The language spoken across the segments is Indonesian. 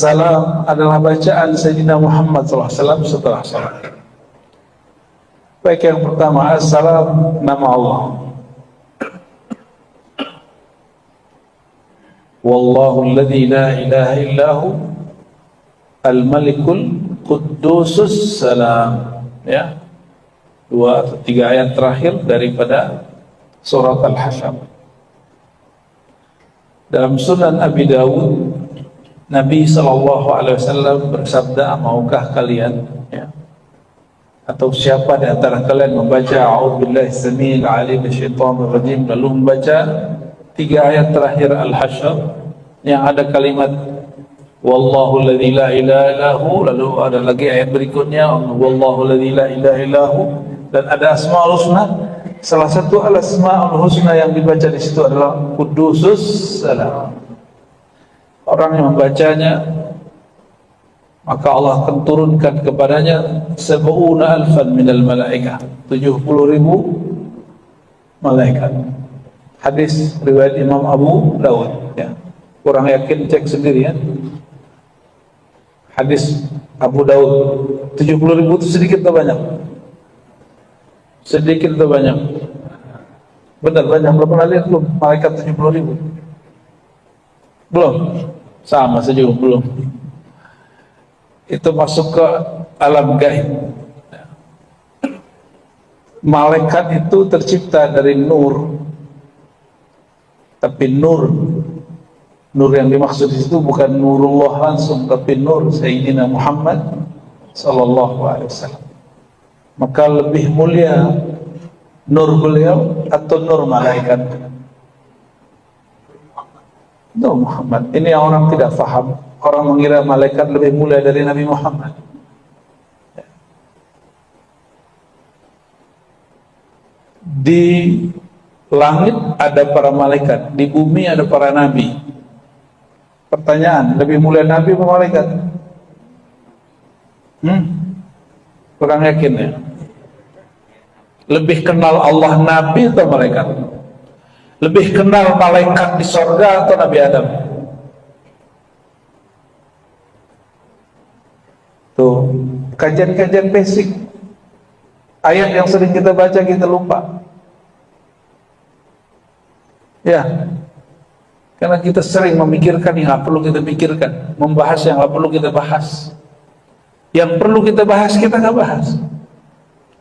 Assalam adalah bacaan Sayyidina Muhammad SAW setelah salat. Baik, yang pertama, Assalam, nama Allah. Wallahu alladzi la ilaha illahu al-malikul quddusus salam. Ya, 2 atau 3 ayat terakhir daripada surat Al-Hasyr. Dalam Sunan Abi Dawud, Nabi SAW bersabda, maukah kalian, ya, atau siapa di antara kalian membaca A'udzubillahi samiil alim minasyaitonir rajim, lalu membaca 3 ayat terakhir Al-Hasyr yang ada kalimat Wallahu alladzi la ilaha illahu, lalu ada lagi ayat berikutnya Wallahu alladzi la ilaha illahu, dan ada Asmaul Husna. Salah satu Asmaul Husna yang dibaca di situ adalah Quddusus Salam. Orang yang membacanya, maka Allah akan turunkan kepadanya 70,000 minal malaikah, 70,000 malaikat. Hadis riwayat Imam Abu Dawud, ya. Kurang yakin, cek sendiri, ya. Hadis Abu Dawud, 70,000 itu sedikit atau banyak? Sedikit atau banyak? Benar, banyak. Belum pernah lihat belum malaikat 70,000? Belum? Sama saja, belum. Itu masuk ke alam gaib. Malaikat itu tercipta dari nur. Tapi nur yang dimaksud di situ bukan nurullah langsung, tapi nur Sayyidina Muhammad sallallahu alaihi wasallam. Maka lebih mulia nur beliau atau nur malaikat? Nur Muhammad. Ini yang orang tidak faham. Orang mengira malaikat lebih mulia dari Nabi Muhammad. Di langit ada para malaikat, di bumi ada para nabi. Pertanyaan, lebih mulia nabi atau malaikat? Kurang yakin, ya? Lebih kenal Allah nabi atau malaikat? Lebih kenal malaikat di sorga atau Nabi Adam? Tuh, kajian-kajian basic. Ayat yang sering kita baca kita lupa. Ya, karena kita sering memikirkan yang nggak perlu kita pikirkan, membahas yang nggak perlu kita bahas. Yang perlu kita bahas kita nggak bahas.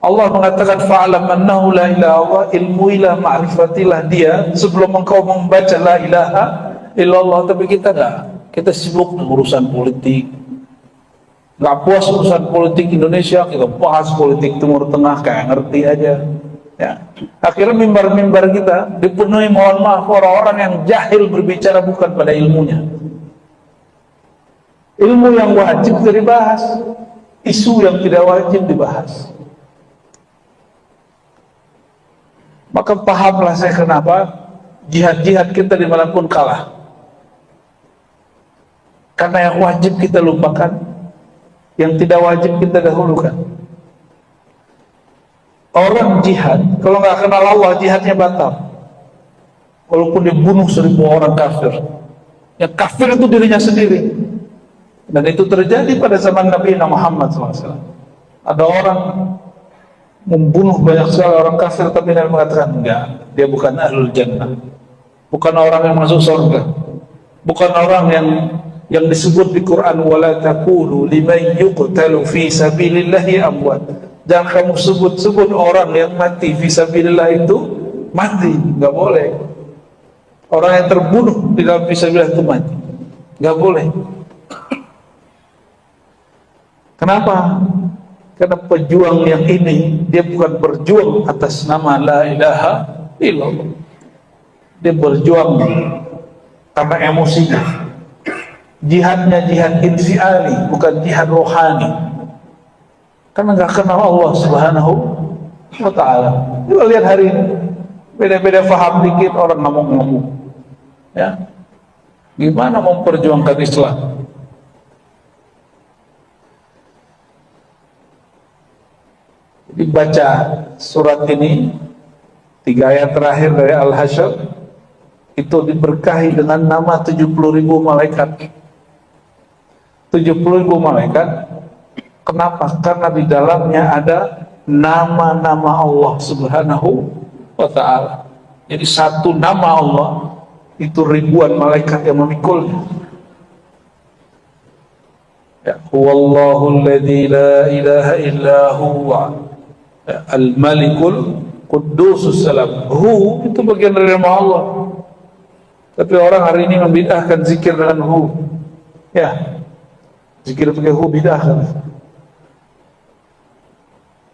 Allah mengatakan fa'alam annahu la ilaha illallah, ilmuilah, ma'rifatilah dia sebelum engkau membaca la ilaha illallah. Tapi kita nggak, kita sibuk dengan urusan politik. Nggak puas urusan politik Indonesia, kita bahas politik Timur Tengah kayak ngerti aja. Ya. Akhirnya mimbar-mimbar kita dipenuhi, mohon maaf, orang-orang yang jahil berbicara bukan pada ilmunya. Ilmu yang wajib tidak dibahas, isu yang tidak wajib dibahas. Maka pahamlah saya kenapa jihad-jihad kita dimanapun kalah. Karena yang wajib kita lupakan, yang tidak wajib kita dahulukan. Orang jihad, kalau nggak kenal Allah, jihadnya batal. Walaupun dibunuh 1.000 orang kafir, yang kafir itu dirinya sendiri. Dan itu terjadi pada zaman Nabi Muhammad SAW. Ada orang membunuh banyak sekali orang kafir, tapi Nabi mengatakan enggak, dia bukan ahlul jannah, bukan orang yang masuk surga, bukan orang yang disebut di Quran wala taqulu liman yuqtalu fi sabilillahi amwat. Jangan kamu sebut-sebut orang yang mati fi sabilillah itu mati, enggak boleh. Orang yang terbunuh di dalam fi sabilillah itu mati, enggak boleh. Kenapa? Karena pejuang yang ini dia bukan berjuang atas nama la ilaha illallah. Dia berjuang karena emosinya. Jihadnya jihad infiali, bukan jihad rohani. Karena nggak kenal Allah Subhanahu wa ta'ala. Kita lihat hari ini beda-beda faham dikit orang ngomong-ngomong. Ya, gimana memperjuangkan Islam? Dibaca surat ini 3 ayat terakhir dari Al-Hasyr itu diberkahi dengan nama 70.000 malaikat. 70.000 malaikat. Kenapa? Karena di dalamnya ada nama-nama Allah Subhanahu wa ta'ala. Jadi satu nama Allah itu ribuan malaikat yang memikulnya. Ya, huwallahu alladzi la ilaha illa huwa al-malikul qudusus salam. Hu itu bagian dari nama Allah. Tapi orang hari ini membid'ahkan zikir dengan hu. Ya, zikir pakai hu bid'ah kan.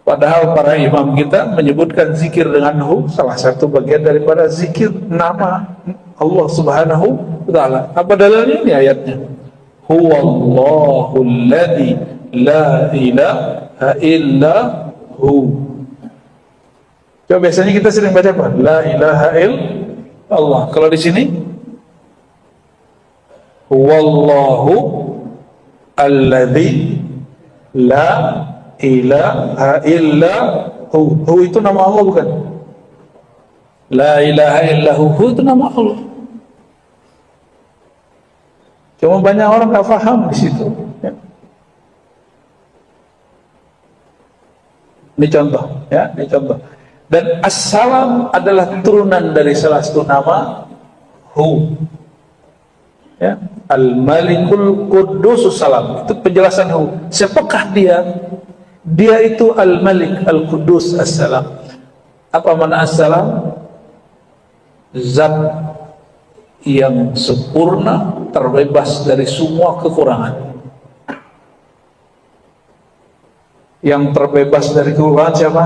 Padahal para imam kita menyebutkan zikir dengan hu salah satu bagian daripada zikir nama Allah Subhanahu wa ta'ala. Apa dalilnya? Ini ayatnya. Huwallahu alladzi la ilaha illa hu. Coba biasanya kita sering baca apa? La ilaha illallah. Kalau di sini Huwallahu alladzi la ilaha illa hu. Hu itu nama Allah bukan? La ilaha illa hu itu nama Allah. Cuma banyak orang nggak paham di situ. Ya. Ini contoh, ya, ini contoh. Dan as-salam adalah turunan dari salah satu nama hu. Ya, al-malikul qudusus salam. Itu penjelasan hu. Siapakah dia? Dia itu al-malik al-qudus as-salam. Apa makna as-salam? Zat yang sempurna, terbebas dari semua kekurangan. Yang terbebas dari kekurangan siapa?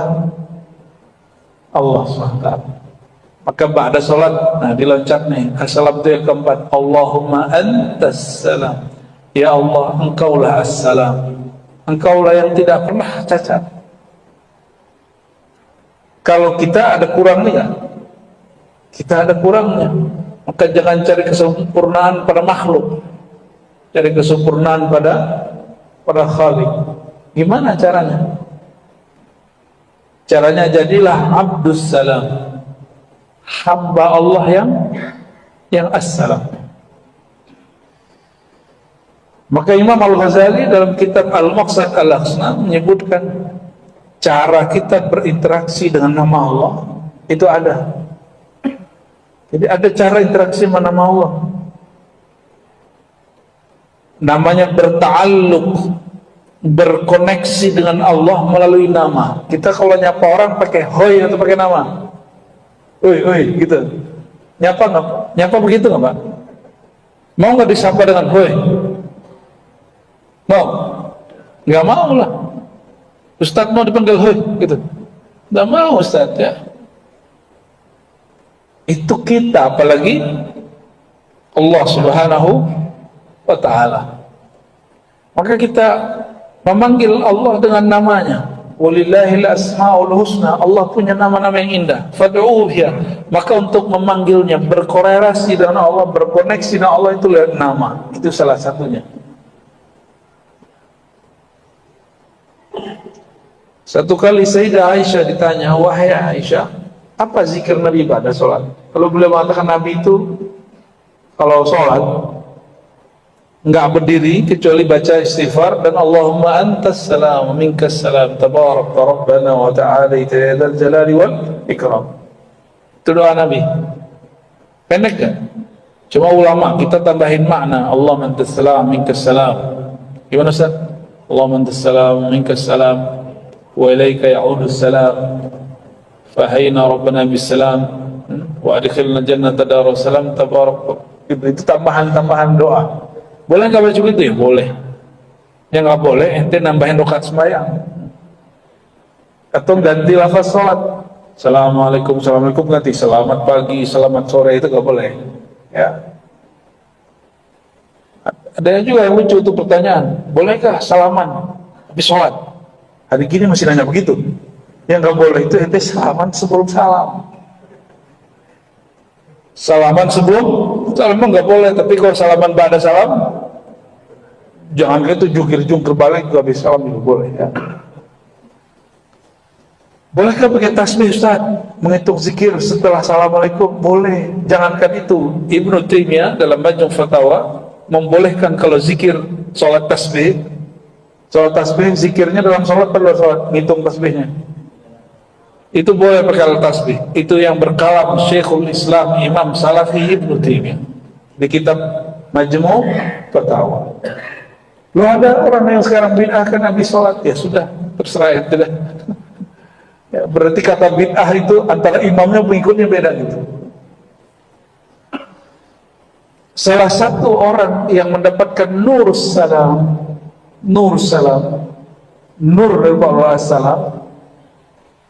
Allah SWT. Maka ba'da salat, nah diloncat nih, as-salam itu yang keempat. Allahumma antas salam. Ya Allah, engkaulah as-salam. Engkaulah yang tidak pernah cacat. Kalau kita ada kurangnya, kita ada kurangnya, maka jangan cari kesempurnaan pada makhluk, cari kesempurnaan pada Khalik. Gimana caranya? Caranya jadilah abdus salam, hamba Allah yang as-salam. Maka Imam Al-Ghazali dalam kitab Al-Maqsad Al-Aqsa menyebutkan cara kita berinteraksi dengan nama Allah itu ada. Jadi ada cara interaksi dengan nama Allah. Namanya berta'alluq, berkoneksi dengan Allah melalui nama. Kita kalau nyapa orang pakai hoi atau pakai nama? Oi, gitu. Nyapa nggak? Nyapa begitu nggak, Pak? Mau nggak disapa dengan hoi? Mau? Nggak mau lah. Ustadz mau dipanggil hoi, gitu. Nggak mau Ustadz, ya. Itu kita, apalagi Allah Subhanahu wa ta'ala. Maka kita memanggil Allah dengan namanya. Walillahil asmaul husna. Allah punya nama-nama yang indah. Fad'uhu biha. Maka untuk memanggilnya, berkorelasi dengan Allah, berkoneksi dengan Allah, itu lihat nama. Itu salah satunya. Satu kali Sayyidah Aisyah ditanya, wahai Aisyah, apa zikir Nabi pada sholat? Kalau beliau mengatakan Nabi itu kalau sholat nggak berdiri kecuali baca istighfar dan Allahumma antas salam minkas salam tabarak rabbana wa ta'ala ya dzal jalali wal ikram. Itu doa Nabi. Pendek kan? Cuma ulama kita tambahin makna Allahumma antas salam minkas salam. Gimana Ustaz? Allahumma antas salam minkas salam wa ilaika ya'udus salam fahayna rabbana bisalam wa adkhilna jannata darussalam tabarak. Itu tambahan doa. Boleh nggak baca begitu ya? Boleh. Yang nggak boleh ente nambahin rakaat sembahyang atau ganti lafaz sholat. Assalamualaikum, assalamualaikum ganti selamat pagi, selamat sore, itu nggak boleh. Ya. Ada juga yang lucu itu pertanyaan, bolehkah salaman habis sholat? Hari gini masih nanya begitu. Yang nggak boleh itu ente salaman sebelum salam. Salaman sebelum salam nggak boleh, tapi kalau salaman ba'da salam, jangan gitu jungkir balik habis salam juga boleh. Ya. Bolehkah pakai tasbih Ustaz? Menghitung zikir setelah assalamualaikum? Boleh. Jangankan itu, Ibnu Taimiyah dalam Majmu' Fatawa membolehkan kalau zikir sholat tasbih. Sholat tasbih, zikirnya dalam sholat perlu sholat, ngitung tasbihnya. Itu boleh pakai alat tasbih. Itu yang berkalam Syekhul Islam Imam Salafi Ibnu Taimiyah di kitab Majmu' Fatawa. Lu ada orang yang sekarang bid'ahkan habis sholat, ya sudah, terserah ya, tidak. Ya, berarti kata bid'ah itu antara imamnya pengikutnya beda gitu. Salah satu orang yang mendapatkan nur salam, nur dari Allah salam,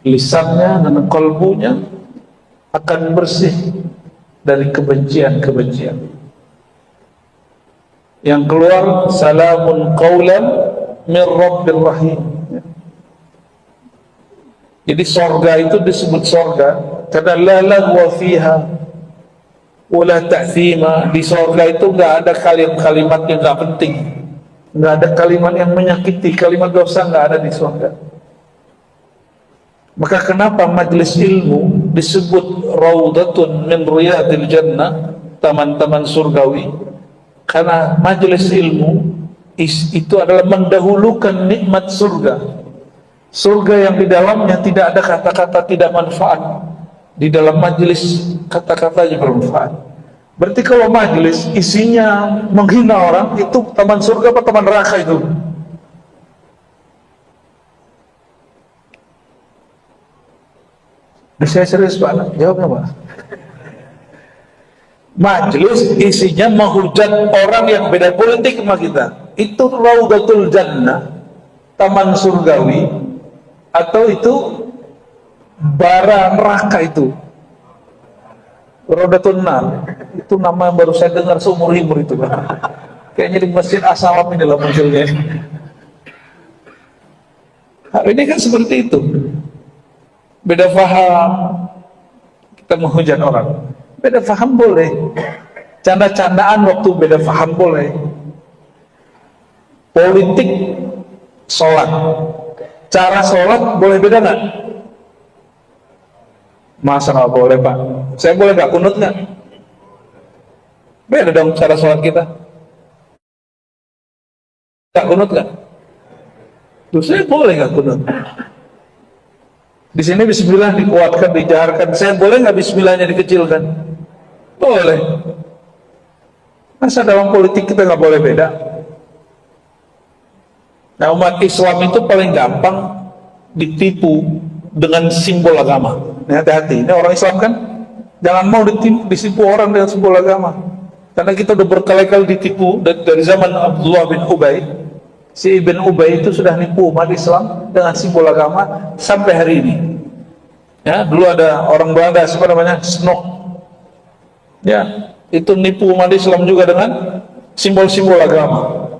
lisannya dan kalbunya akan bersih dari kebencian-kebencian. Yang keluar salamun qaulan min rabbir rahim. Jadi sorga itu disebut sorga karena la lagwa fiha wala ta'thima. Di sorga itu nggak ada kalimat-kalimat yang nggak penting, nggak ada kalimat yang menyakiti, kalimat dosa nggak ada di sorga. Maka kenapa majelis ilmu disebut raudatun min riyadil jannah, taman-taman surgawi? Karena majelis ilmu itu adalah mendahulukan nikmat surga. Surga yang di dalamnya tidak ada kata-kata tidak manfaat. Di dalam majelis kata-katanya bermanfaat. Berarti kalau majelis isinya menghina orang, itu taman surga apa taman neraka itu? Saya serius Pak, jawabnya Pak. Majelis isinya menghujat orang yang beda politik sama kita. Itu raudatul jannah, taman surgawi. Atau itu bara neraka itu, Raudatun Nar. Itu nama yang baru saya dengar seumur hidup itu Pak. Kayaknya di Masjid As-Salam ini lah munculnya. Hari ini kan seperti itu. Beda paham, kita menghujat orang. Beda paham boleh, canda-candaan waktu beda paham boleh. Politik, sholat, cara sholat boleh beda nggak? Masa nggak boleh Pak? Saya boleh nggak kunut nggak? Beda dong cara sholat kita. Nggak kunut nggak? Tuh saya boleh nggak kunut? Di sini bismillah dikuatkan, dijaharkan. Saya boleh nggak bismillahnya dikecilkan? Boleh. Masa dalam politik kita nggak boleh beda? Nah, umat Islam itu paling gampang ditipu dengan simbol agama. Ini hati-hati. Ini orang Islam kan, jangan mau ditipu orang dengan simbol agama. Karena kita udah berkali-kali ditipu dari zaman Abdullah bin Ubay. Si Ibn Ubay itu sudah nipu umat Islam dengan simbol agama sampai hari ini. Ya, dulu ada orang Belanda, siapa namanya? Snok. Ya, itu nipu umat Islam juga dengan simbol-simbol agama.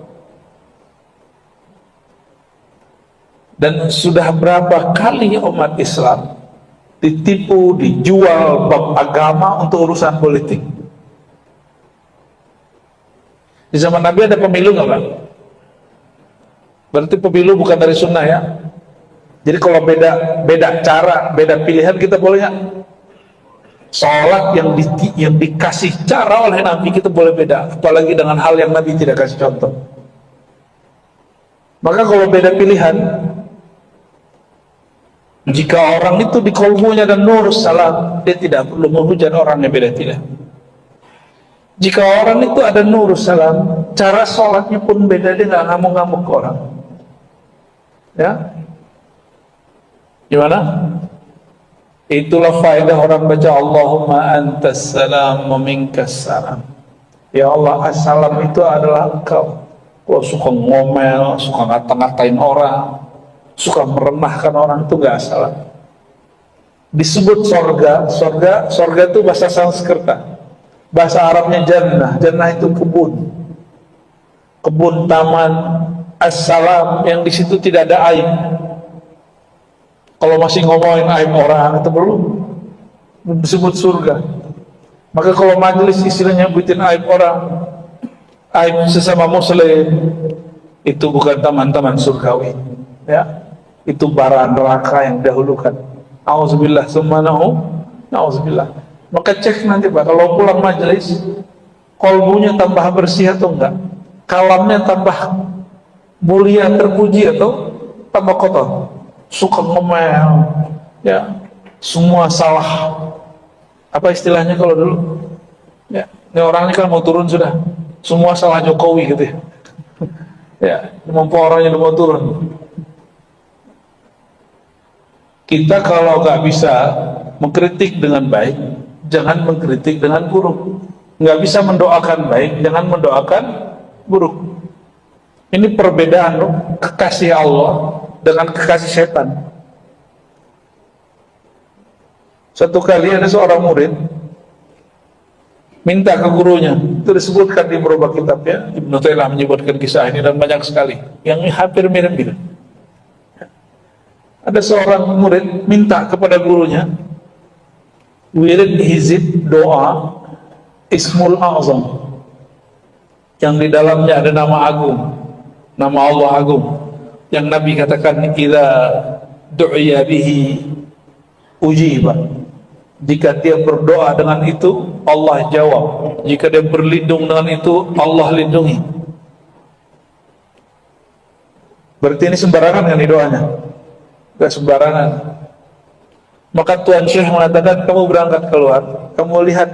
Dan sudah berapa kali umat Islam ditipu, dijual bab agama untuk urusan politik. Di zaman Nabi ada pemilu nggak Pak? Berarti pemilu bukan dari sunnah ya. Jadi kalau beda cara, beda pilihan kita boleh nggak? Sholat yang dikasih cara oleh Nabi kita boleh beda, apalagi dengan hal yang Nabi tidak kasih contoh. Maka kalau beda pilihan, jika orang itu di kolbunya dan nur salam, dia tidak perlu menghujat orang yang beda tidak. Jika orang itu ada nur salam, cara sholatnya pun beda, dia nggak ngamuk-ngamuk ke orang. Ya, gimana? Itulah faedah orang baca Allahumma antas salam wa minkas salam. Ya Allah, assalam itu adalah Engkau. Kalau suka ngomel, suka ngata-ngatain orang, suka meremahkan orang, itu nggak salah. Disebut sorga itu bahasa Sanskerta, bahasa Arabnya jannah. Jannah itu kebun taman. Assalam yang di situ tidak ada aib. Kalau masih ngomongin aib orang itu belum disebut surga. Maka kalau majelis istilahnya nyebutin aib orang, aib sesama muslim, itu bukan taman-taman surgawi. Ya, itu bara neraka yang dahulukan. Auzubillah summa na'udzubillah. Maka cek nanti Pak, kalau pulang majelis, kolbunya tambah bersih atau enggak? kalamnya tambah mulia, terpuji, atau tambah kotor? Suka ngomel, ya, semua salah. Apa istilahnya kalau dulu? Ya, ini orang ini kan mau turun sudah, semua salah Jokowi gitu ya. Ya, orangnya udah mau turun. Kita kalau nggak bisa mengkritik dengan baik, jangan mengkritik dengan buruk. Nggak bisa mendoakan baik, jangan mendoakan buruk. Ini perbedaan loh, kekasih Allah dengan kekasih setan. Satu kali ada seorang murid minta ke gurunya, itu disebutkan di beberapa kitab ya, Ibnu Taimiyah menyebutkan kisah ini dan banyak sekali yang hampir mirip-mirip. Ada seorang murid minta kepada gurunya wirid hizib doa Ismul A'zam yang di dalamnya ada nama agung, nama Allah agung, yang Nabi katakan idza du'iya bihi ujiba. Jika dia berdoa dengan itu, Allah jawab. Jika dia berlindung dengan itu, Allah lindungi. Berarti ini sembarangan kan doanya? Gak sembarangan. Maka Tuan Syekh mengatakan, kamu berangkat keluar, kamu lihat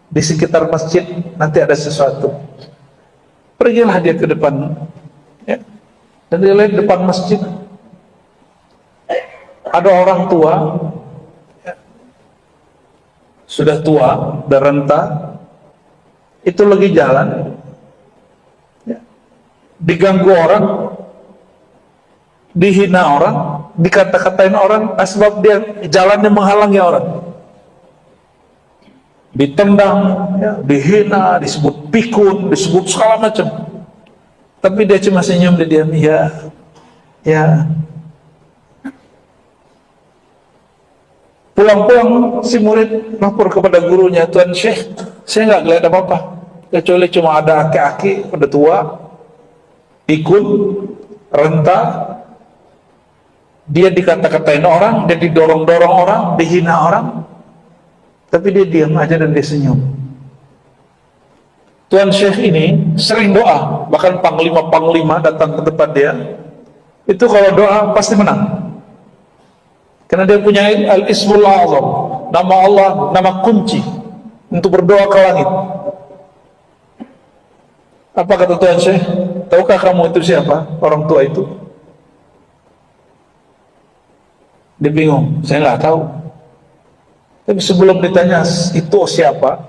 di sekitar masjid nanti ada sesuatu. Pergilah dia ke depan, ya, dan dia lihat depan masjid ada orang tua, sudah tua dan renta, itu lagi jalan, ya, diganggu orang, dihina orang, dikata-katain orang, sebab dia jalannya menghalangi orang, ditendang, ya, dihina, disebut pikun, disebut segala macam. Tapi dia cuma senyum, dia diam, ya, ya. Pulang-pulang si murid lapor kepada gurunya, Tuan Syekh, saya nggak ngeliat apa-apa, kecuali cuma ada aki-aki, udah tua, pikun, renta, dia dikata-katain orang, dia didorong-dorong orang, dihina orang, tapi dia diam aja dan dia senyum. Tuan Syekh ini sering doa, bahkan panglima-panglima datang ke tempat dia, itu kalau doa pasti menang. Karena dia punya al-ismul a'zam, nama Allah, nama kunci untuk berdoa ke langit. Apa kata Tuan Syekh? Tahukah kamu itu siapa? Orang tua itu? Dia bingung, saya nggak tahu. Tapi sebelum ditanya itu siapa,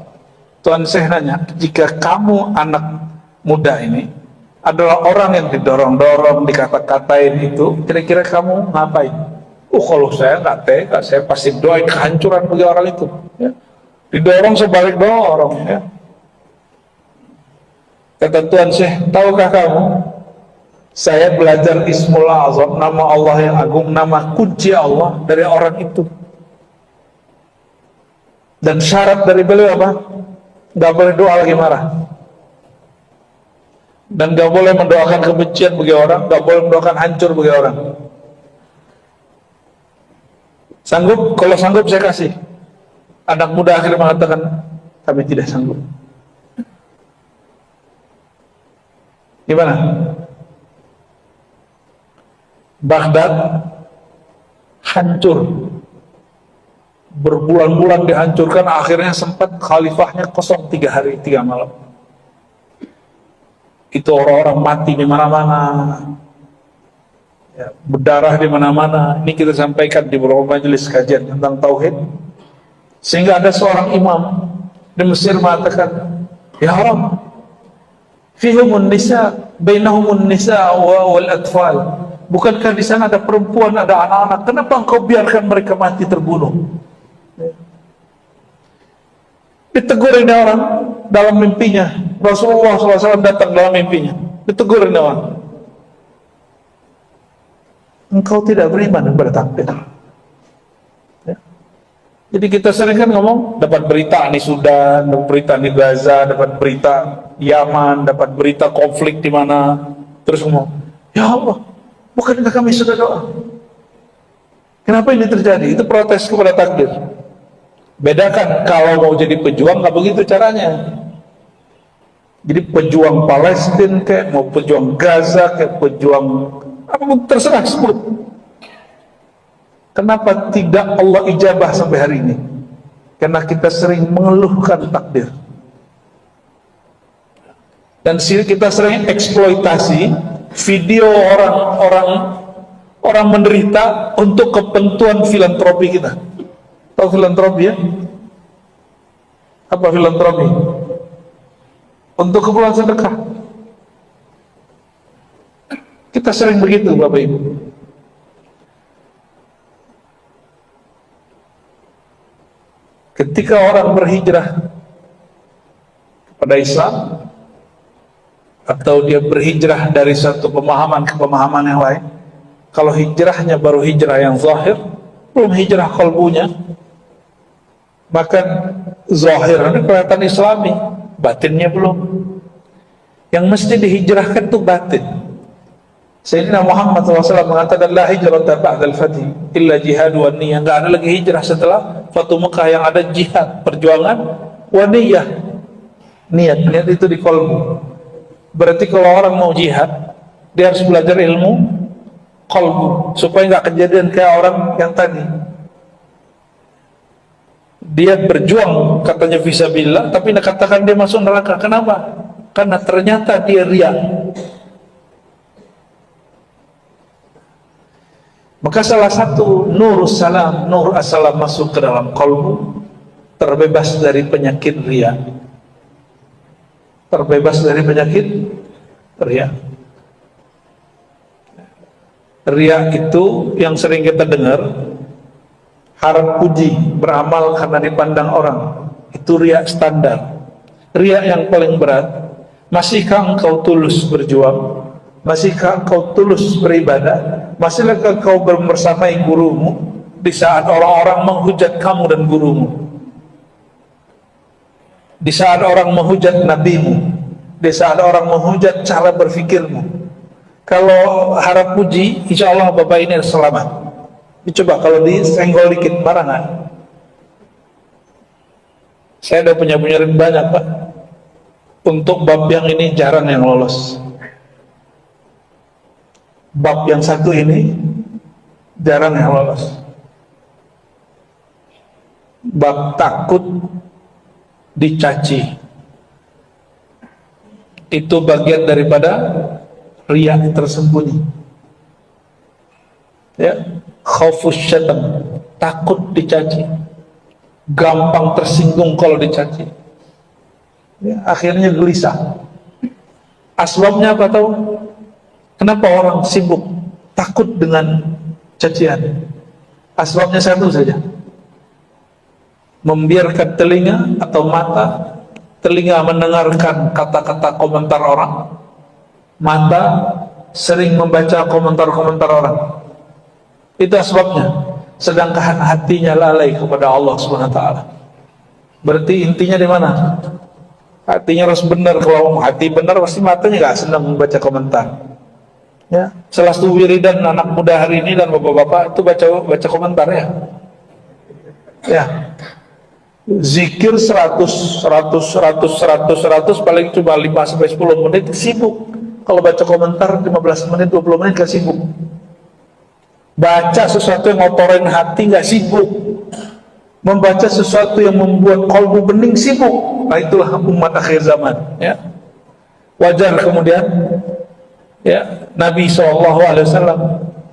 Tuan Syekh nanya, jika kamu anak muda ini adalah orang yang didorong-dorong, dikata-katain itu, kira-kira kamu ngapain? Kalau saya nggak tega, saya pasti doain kehancuran bagi orang itu. Ya. Didorong sebalik dorong. Ya. Kata Tuan Syekh, tahukah kamu? Saya belajar Ismul A'zam, nama Allah yang agung, nama kunci Allah dari orang itu. Dan syarat dari beliau apa? Gak boleh doa lagi marah. Dan gak boleh mendoakan kebencian bagi orang, gak boleh mendoakan hancur bagi orang. Sanggup? Kalau sanggup saya kasih. Anak muda akhirnya mengatakan, kami tidak sanggup. Gimana? Baghdad hancur. Berbulan-bulan dihancurkan, akhirnya sempat khalifahnya kosong 3 hari 3 malam. Itu orang-orang mati di mana-mana. Ya, berdarah di mana-mana. Ini kita sampaikan di beberapa majelis kajian tentang tauhid, sehingga ada seorang imam di Mesir mengatakan, ya Rabb, fihumun nisa, bainahumun nisa wal atfal. Bukankah di sana ada perempuan, ada anak-anak? Kenapa engkau biarkan mereka mati terbunuh? Ditegur ini orang dalam mimpinya. Rasulullah SAW datang dalam mimpinya. Ditegur ini orang. Engkau tidak beriman kepada takdir. Ya. Jadi kita sering kan ngomong, dapat berita nih Sudan, dapat berita di Gaza, dapat berita Yaman, dapat berita konflik di mana, terus ngomong, ya Allah, bukankah kami sudah doa? Kenapa ini terjadi? Itu protes kepada takdir. Bedakan, kalau mau jadi pejuang nggak begitu caranya. Jadi pejuang Palestina kayak mau pejuang Gaza kayak pejuang apa terserah sebut. Kenapa tidak Allah ijabah sampai hari ini? Karena kita sering mengeluhkan takdir. Dan kita sering eksploitasi video orang menderita untuk kepentingan filantropi kita. Tahu filantropi ya? Apa filantropi? Untuk keperluan sedekah. Kita sering begitu Bapak Ibu. Ketika orang berhijrah kepada Islam, atau dia berhijrah dari satu pemahaman ke pemahaman yang lain, kalau hijrahnya baru hijrah yang zahir, belum hijrah qalbunya, maka zahirnya kelihatan Islami, batinnya belum. Yang mesti dihijrahkan itu batin. Sayyidina Muhammad SAW mengatakan la hijrata ba'dal fathi illa jihad wa niyah. Enggak ada lagi hijrah setelah Fatu Mekah, yang ada jihad, perjuangan, wa niyah. Niat itu di qalbu. Berarti kalau orang mau jihad, dia harus belajar ilmu qalbu supaya enggak kejadian kayak orang yang tadi. Dia berjuang katanya fisabilillah, tapi nak katakan dia masuk neraka. Kenapa? Karena ternyata dia riya. Maka salah satu nur as-salam masuk ke dalam qalbu, terbebas dari penyakit riya. Terbebas dari penyakit riya. Riya itu yang sering kita dengar, harap puji, beramal karena dipandang orang. Itu riya standar. Riya yang paling berat, masihkah engkau tulus berjuang? Masihkah engkau tulus beribadah? Masihkah engkau bersamai gurumu di saat orang-orang menghujat kamu dan gurumu? Di saat orang menghujat nabimu, di saat orang menghujat cara berfikirmu. Kalau harap puji, insya Allah Bapak ini selamat. Coba kalau disenggol dikit, marah nggak? Saya udah punya murid banyak Pak. Untuk bab yang ini jarang yang lolos. Bab yang satu ini jarang yang lolos. Bab takut dicaci, itu bagian daripada riya tersembunyi. Ya, khaufus syaitan, takut dicaci, gampang tersinggung kalau dicaci. Ya, akhirnya gelisah. Asbabnya apa tahu? Kenapa orang sibuk takut dengan cacian? Asbabnya satu saja. Membiarkan telinga atau mata, telinga mendengarkan kata-kata komentar orang, mata sering membaca komentar-komentar orang. Itu asbabnya. Sedangkan hatinya lalai kepada Allah SWT. Berarti intinya di mana? Hatinya harus benar. Kalau hati benar pasti matanya gak senang membaca komentar. Ya, salah satu wiridan anak muda hari ini dan bapak-bapak itu baca komentar ya. Ya. Zikir 100 paling cuma 5-10 menit sibuk. Kalau baca komentar 15 menit 20 menit gak sibuk. Baca sesuatu yang ngotorin hati gak sibuk. Membaca sesuatu yang membuat kalbu bening sibuk. Nah itulah umat akhir zaman ya. Wajar kemudian ya, Nabi SAW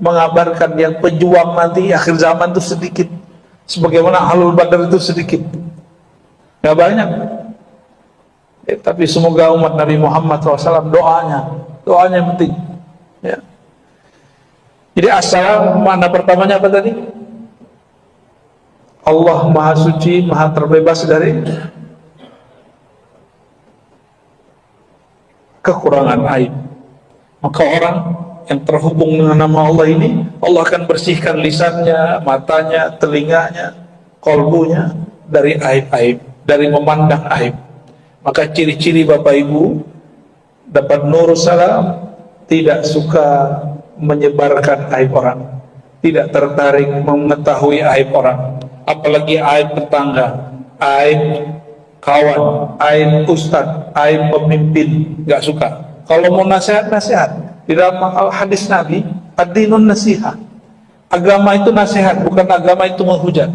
mengabarkan yang pejuang nanti akhir zaman itu sedikit, sebagaimana Ahlul Badar itu sedikit, gak banyak ya, tapi semoga umat Nabi Muhammad SAW doanya yang penting ya. Jadi asal makna pertamanya apa tadi? Allah Maha Suci, Maha terbebas dari kekurangan aib. Maka orang yang terhubung dengan nama Allah ini, Allah akan bersihkan lisannya, matanya, telinganya, kalbunya dari aib-aib, dari memandang aib. Maka ciri-ciri Bapak Ibu dapat nur salam, tidak suka menyebarkan aib orang, tidak tertarik mengetahui aib orang, apalagi aib tetangga, aib kawan, aib ustad, aib pemimpin, nggak suka. Kalau mau nasihat, nasihat. Di dalam hadis Nabi, ad-dinun nasihat. Agama itu nasihat, bukan agama itu menghujat.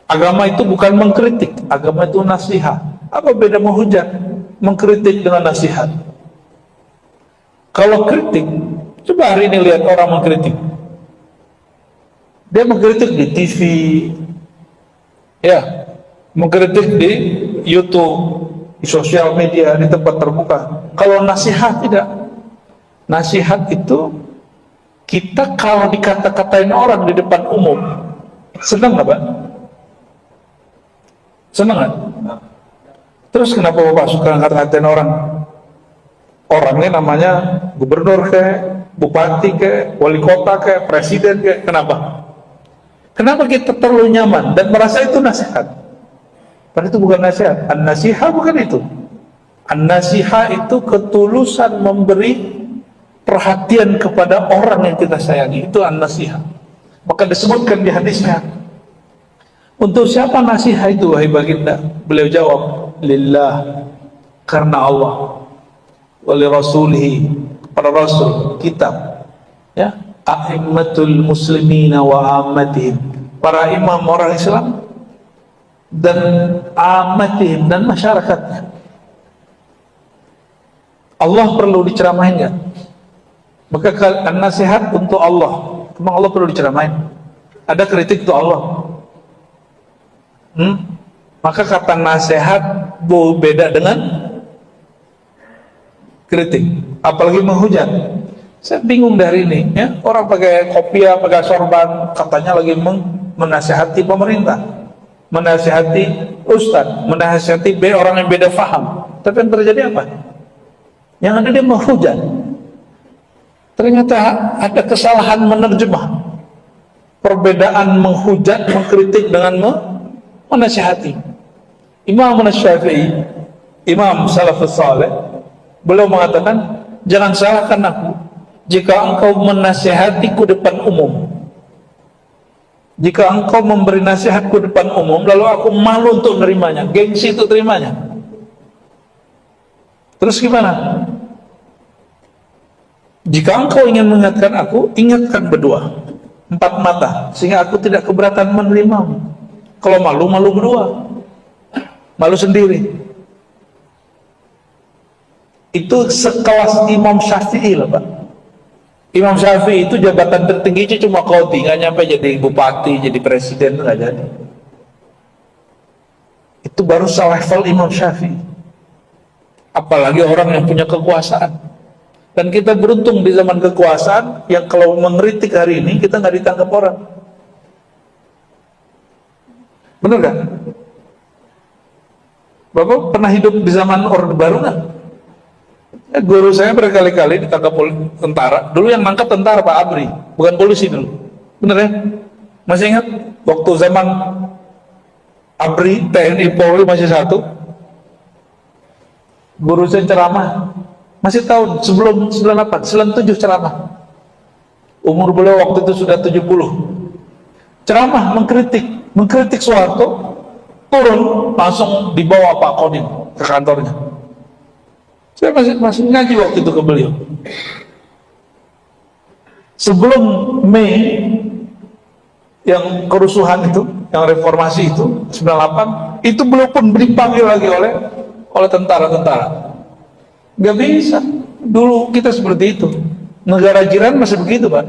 Agama itu bukan mengkritik, agama itu nasihat. Apa beda menghujat, mengkritik dengan nasihat? Kalau kritik, coba hari ini lihat orang mengkritik. Dia mengkritik di TV, ya, mengkritik di YouTube, di sosial media, di tempat terbuka. Kalau nasihat tidak. Nasihat itu kita kalau dikata-katain orang di depan umum, senang nggak, Pak? Senang nggak? Terus kenapa Bapak suka ngata-ngatain orang? Orangnya namanya gubernur kayak, bupati kayak, wali kota kayak, presiden kayak, kenapa? Kenapa kita terlalu nyaman dan merasa itu nasihat? Padahal itu bukan nasihat. An-nasihah bukan itu. An-nasihah itu ketulusan memberi perhatian kepada orang yang kita sayangi. Itu an-nasihah. Maka disebutkan di hadisnya, untuk siapa nasihat itu wahai baginda? Beliau jawab, lillah, karena Allah, wali rasulihi, para rasul, kitab, ya, a'immatul muslimina wa ammatihim, para imam orang Islam dan ammatihim, dan masyarakatnya. Allah perlu diceramahin nggak? Maka nasihat untuk Allah, memang Allah perlu diceramahin? Ada kritik untuk Allah? Maka kata nasihat beda dengan kritik, apalagi menghujat. Saya bingung dari ini, ya, orang pakai kopiah, pakai sorban, katanya lagi menasihati pemerintah, menasihati ustadz, menasihati orang yang beda faham. Tapi yang terjadi apa? Yang ada dia menghujat. Ternyata ada kesalahan menerjemah perbedaan menghujat, mengkritik dengan menasihati. Imam Syafi'i, Imam Salafus Saleh, beliau mengatakan, jangan salahkan aku jika engkau menasihatiku depan umum. Jika engkau memberi nasihatku depan umum, lalu aku malu untuk menerimanya, gengsi untuk terimanya. Terus gimana? Jika engkau ingin mengingatkan aku, ingatkan berdua, 4 mata, sehingga aku tidak keberatan menerimamu. Kalau malu, malu berdua, malu sendiri. Itu sekelas Imam Syafi'i lah, Pak. Imam Syafi'i itu jabatan tertingginya cuma qadhi, nggak nyampe jadi bupati, jadi presiden, nggak jadi. Itu baru selevel Imam Syafi'i. Apalagi orang yang punya kekuasaan. Dan kita beruntung di zaman kekuasaan yang kalau mengkritik hari ini kita nggak ditangkap orang. Benar kan? Bapak pernah hidup di zaman Orde Baru nggak? Ya, guru saya berkali-kali ditangkap tentara. Dulu yang nangkap tentara Pak Abri, bukan polisi dulu. Benar ya? Masih ingat waktu zaman Abri, TNI Polri masih satu? Guru saya ceramah, masih tahun sebelum 98, 97 ceramah. Umur beliau waktu itu sudah 70. Ceramah mengkritik Soeharto, turun langsung dibawa Pak Kodim ke kantornya. Saya masih ngaji waktu itu ke beliau. Sebelum Mei yang kerusuhan itu, yang reformasi itu 98, itu beliau pun dipanggil lagi oleh tentara-tentara. Gak bisa. Dulu kita seperti itu. Negara jiran masih begitu, Pak.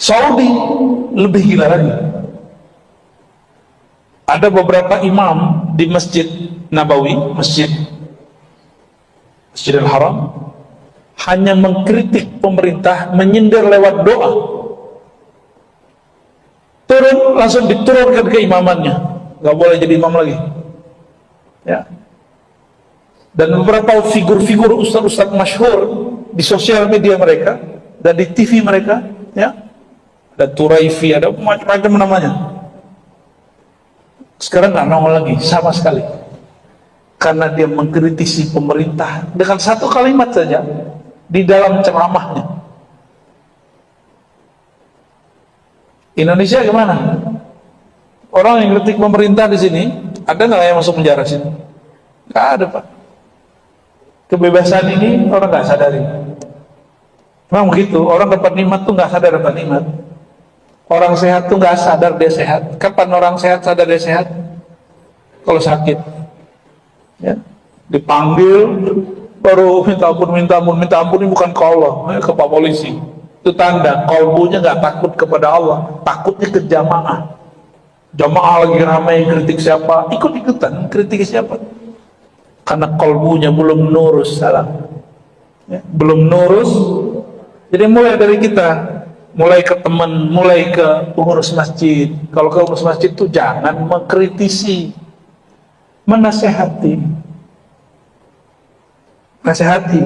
Saudi lebih gila lagi. Ada beberapa imam di Masjid Nabawi, Masjidil Haram, hanya mengkritik pemerintah, menyindir lewat doa. Turun, langsung diturunkan ke imamannya. Gak boleh jadi imam lagi. Ya. Dan beberapa figur-figur ustaz-ustaz masyhur di sosial media mereka dan di TV mereka, ya, ada Turaifi, ada macam-macam namanya. Sekarang nggak nongol lagi sama sekali, karena dia mengkritisi pemerintah dengan satu kalimat saja di dalam ceramahnya. Indonesia gimana? Orang yang kritik pemerintah di sini Ada nggak yang masuk penjara sini? Nggak ada, Pak. Kebebasan ini orang nggak sadari. Memang begitu, orang dapat nikmat tuh nggak sadar dapat nikmat. Orang sehat tuh nggak sadar dia sehat. Kapan orang sehat sadar dia sehat? Kalau sakit, ya, dipanggil baru minta ampun ini bukan ke Allah, ke Pak Polisi. Itu tanda kalbunya nggak takut kepada Allah, takutnya ke jamaah. Jamaah lagi ramai kritik siapa, ikut-ikutan kritik siapa? Karena kalbunya belum nurus, salah, ya, belum nurus. Jadi mulai dari kita, mulai ke teman, mulai ke pengurus masjid. Kalau ke pengurus masjid itu jangan mengkritisi, menasehati. Nasihati.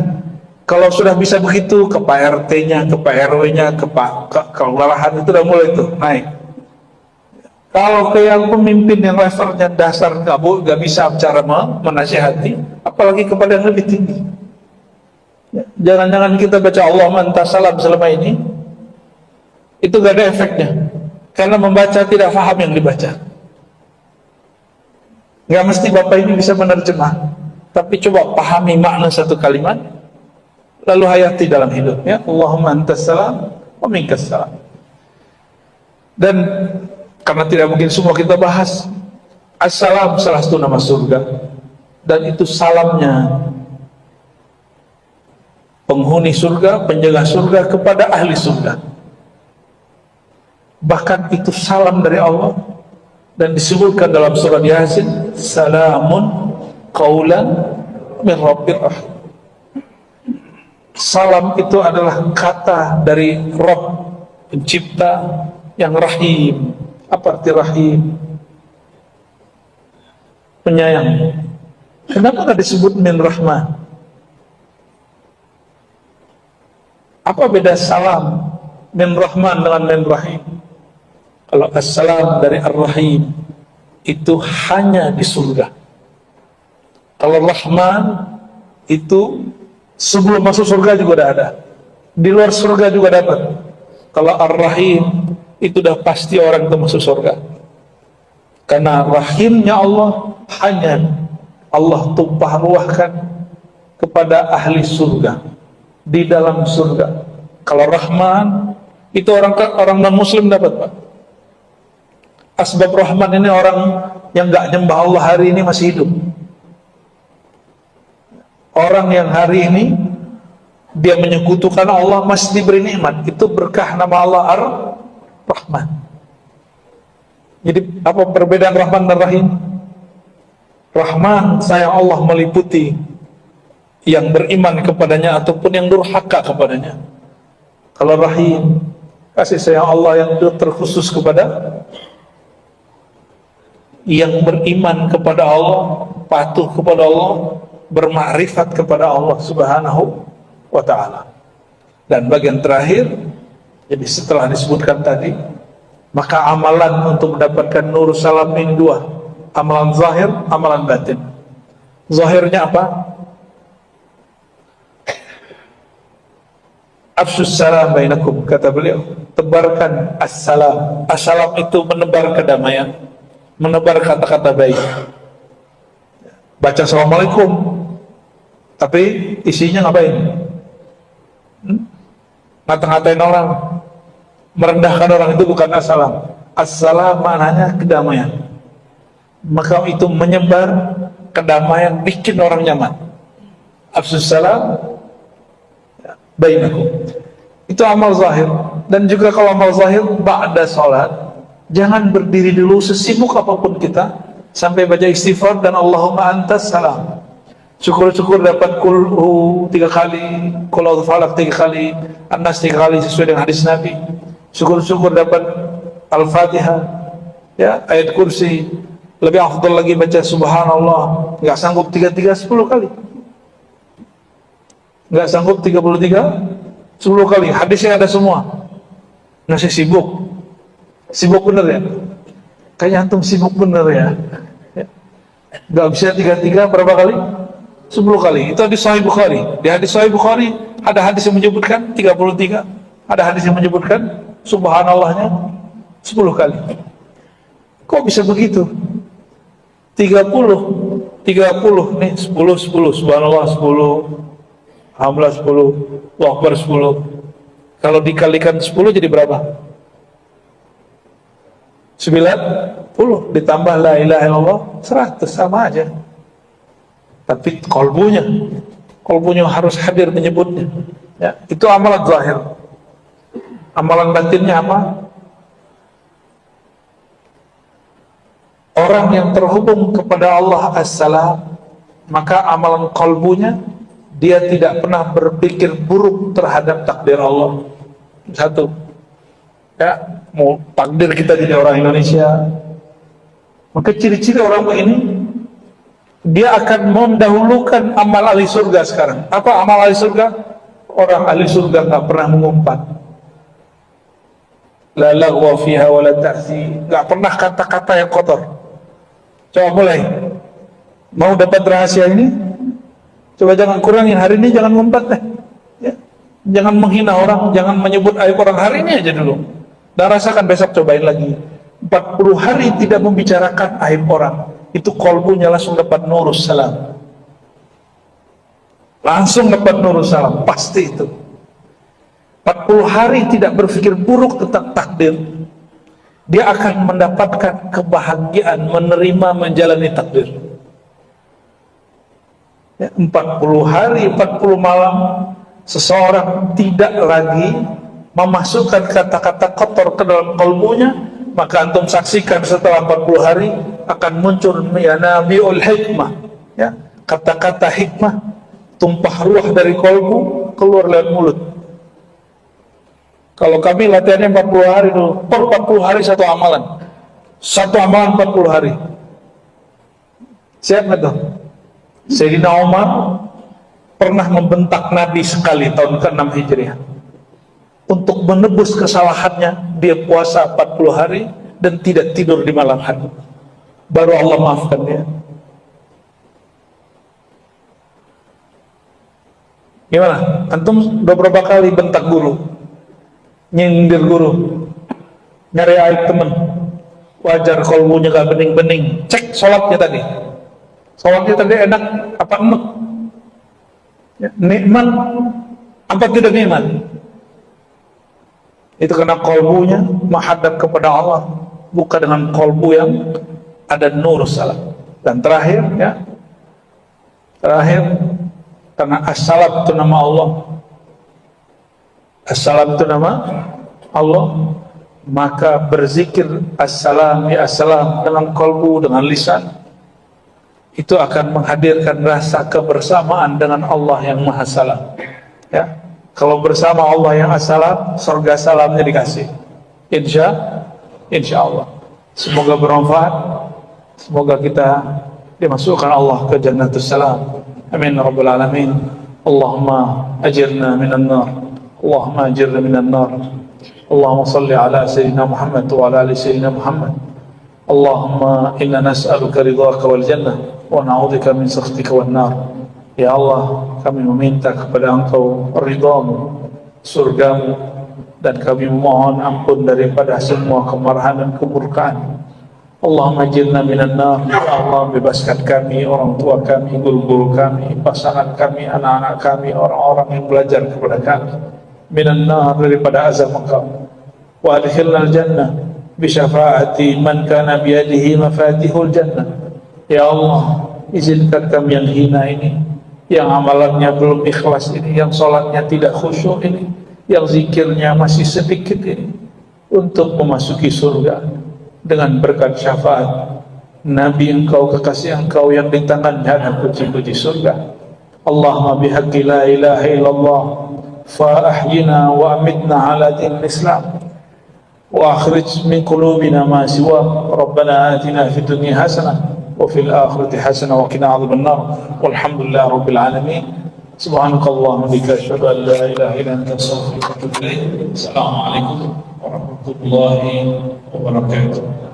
Kalau sudah bisa begitu, ke Pak RT-nya, ke Pak RW-nya, ke kelurahan, itu udah mulai tuh naik. Kalau ke yang pemimpin yang levelnya dasar nggak bisa cara menasihati, apalagi kepada yang lebih tinggi. Jangan-jangan kita baca Allahumma anta salam selama ini itu gak ada efeknya, karena membaca tidak paham yang dibaca. Gak mesti Bapak ini bisa menerjemah, tapi coba pahami makna satu kalimat lalu hayati dalam hidup, ya. Allahumma anta salam wa minkas salam. Dan karena tidak mungkin semua kita bahas, assalam salah satu nama surga, dan itu salamnya penghuni surga, penjaga surga kepada ahli surga. Bahkan itu salam dari Allah, dan disebutkan dalam surat Yasin, salamun qaulan min rabbir rahim. Salam itu adalah kata dari Rabb pencipta yang rahim. Apa arti rahim? Penyayang. Kenapa tidak disebut min rahmah? Apa beda salam min rahman dengan min rahim? Kalau assalam dari ar-rahim itu hanya di surga. Kalau rahman itu sebelum masuk surga juga udah ada, di luar surga juga dapat. Kalau ar-rahim itu udah pasti orang itu masuk surga, karena rahimnya Allah hanya Allah tumpah ruahkan kepada ahli surga di dalam surga. Kalau rahman itu orang non muslim dapat, Pak. Asbab rahman ini orang yang nggak nyembah Allah hari ini masih hidup. Orang yang hari ini dia menyekutukan Allah masih diberi nikmat, itu berkah nama Allah Ar-Rahman. Jadi apa perbedaan Rahman dan Rahim? Rahman sayang Allah meliputi yang beriman kepadanya ataupun yang durhaka kepadanya. Kalau Rahim, kasih sayang Allah yang terkhusus kepada yang beriman kepada Allah, patuh kepada Allah, bermakrifat kepada Allah Subhanahu wa ta'ala. Dan bagian terakhir, jadi setelah disebutkan tadi, maka amalan untuk mendapatkan nur salam ini dua, amalan zahir, amalan batin. Zahirnya apa? Afsus salam bainakum, kata beliau, tebarkan assalam. Assalam itu menebar kedamaian, menebar kata-kata baik. Baca assalamualaikum tapi isinya ngapain? Ngata-ngatain orang, merendahkan orang, itu bukan assalam. Assalam maknanya kedamaian, maka itu menyebar kedamaian, bikin orang nyaman. Afsus salam bainakum, itu amal zahir. Dan juga kalau amal zahir, ba'da sholat jangan berdiri dulu sesibuk apapun kita sampai baca istighfar dan Allahumma antas salam. Syukur-syukur dapat kulhu 3 kali, qul a'udzu falaq 3 kali, an-nas 3 kali sesuai dengan hadis Nabi. Syukur-syukur dapat al-Fatihah, ya, ayat kursi. Lebih afdal lagi baca subhanallah. Nggak sanggup 33 10 kali. Nggak sanggup 33 10 kali. Hadisnya ada semua. Masih sibuk. Sibuk bener ya? Kayaknya antum sibuk bener ya. Gak bisa 33 berapa kali? 10 kali. Itu hadis Sahih Bukhari. Di hadis Sahih Bukhari ada hadis yang menyebutkan 33, ada hadis yang menyebutkan subhanallahnya 10 kali. Kok bisa begitu? 30 nih, 10 subhanallah 10, alhamdulillah 10, Allahu Akbar 10. Kalau dikalikan 10 jadi berapa? 90 ditambah la ilaha illallah 100, sama aja. Tapi kolbunya harus hadir menyebutnya. Ya, itu amalan zahir. Amalan batinnya apa? Orang yang terhubung kepada Allah as-salam, maka amalan kolbunya, dia tidak pernah berpikir buruk terhadap takdir Allah. Satu, ya, mau takdir kita jadi orang Indonesia, maka ciri-ciri orang begini, dia akan mendahulukan amal ahli surga sekarang. Apa amal ahli surga? Orang ahli surga nggak pernah mengumpat, la laghwa fiha wa la ta'si, nggak pernah kata-kata yang kotor. Coba mulai, mau dapat rahasia ini, coba jangan kurangin hari ini, jangan ngumpat deh, ya. Jangan menghina orang, jangan menyebut aib orang hari ini aja dulu. Dan rasakan besok, cobain lagi 40 hari tidak membicarakan aib orang, itu kolbunya langsung dapat nurus salam, langsung dapat nurus salam, pasti itu. 40 hari tidak berpikir buruk tentang takdir, dia akan mendapatkan kebahagiaan menerima menjalani takdir. Ya, 40 hari 40 malam seseorang tidak lagi memasukkan kata-kata kotor ke dalam kalbunya, maka antum saksikan setelah 40 hari akan muncul ya nabiul hikmah, ya, kata-kata hikmah tumpah ruah dari kalbu keluar lewat mulut. Kalau kami latihannya 40 hari dulu, per 40 hari satu amalan 40 hari. Siap nggak tuh? Sayyidina Umar pernah membentak Nabi sekali tahun ke-6 Hijriah. Untuk menebus kesalahannya, dia puasa 40 hari dan tidak tidur di malam hari. Baru Allah maafkan dia. Gimana? Antum udah berapa kali bentak guru, nyindir guru, nyari aib temen, wajar kolbunya gak bening-bening. Cek sholatnya tadi enak apa enak, ya, nikmat apa tidak nikmat. Itu karena kolbunya menghadap kepada Allah, bukan dengan kolbu yang ada nur salam. Dan terakhir, ya, karena as-salam itu nama Allah, as-salam itu nama Allah, maka berzikir as-salam ya as-salam dengan kolbu, dengan lisan, itu akan menghadirkan rasa kebersamaan dengan Allah yang Maha Salam. Ya, kalau bersama Allah yang as-salam, surga salamnya dikasih. Insya Allah. Semoga bermanfaat. Semoga kita dimasukkan Allah ke jannatus salam. Amin rabbal alamin. Allahumma ajirna minan nar. Allahumma ajirna minan nar. Allahumma salli ala sayyidina Muhammad wa ala ali sayyidina Muhammad. Allahumma inna nas'aluka ridhaka wal jannah wa na'udzubika min sakhatika wan nar. Ya Allah, kami meminta kepada Engkau ridhamu, surgamu, dan kami memohon ampun daripada semua kemarahan dan kemurkaan. Allahumma ajirna minan nar. Ya Allah, bebaskan kami, orang tua kami, guru-guru kami, pasangan kami, anak-anak kami, orang-orang yang belajar kepada kami, minan nar, daripada azab Engkau. Wa adkhilna al-jannah bi syafaati man kana bi yadihi mafatihul jannah. Ya Allah, izinkan kami yang hina ini, yang amalannya belum ikhlas ini, yang sholatnya tidak khusyuk ini, yang zikirnya masih sedikit ini, untuk memasuki surga dengan berkat syafaat Nabi Engkau, kekasih Engkau yang di tangannya ada kunci-kunci surga. Allahumma bihaqqi la ilaha illallah fa ahyina wa amitna ala din Islam wa akhrij min qulubina ma siwa. Rabbana atina fid dunya hasanah wa fil akhirati hasanah wa qina adzaban nar. Walhamdulillahi rabbil alamin. Subhanakallahumma wa bihamdika asyhadu an la ilaha illa anta astaghfiruka wa atubu ilaik. Assalamualaikum warahmatullahi wabarakatuh.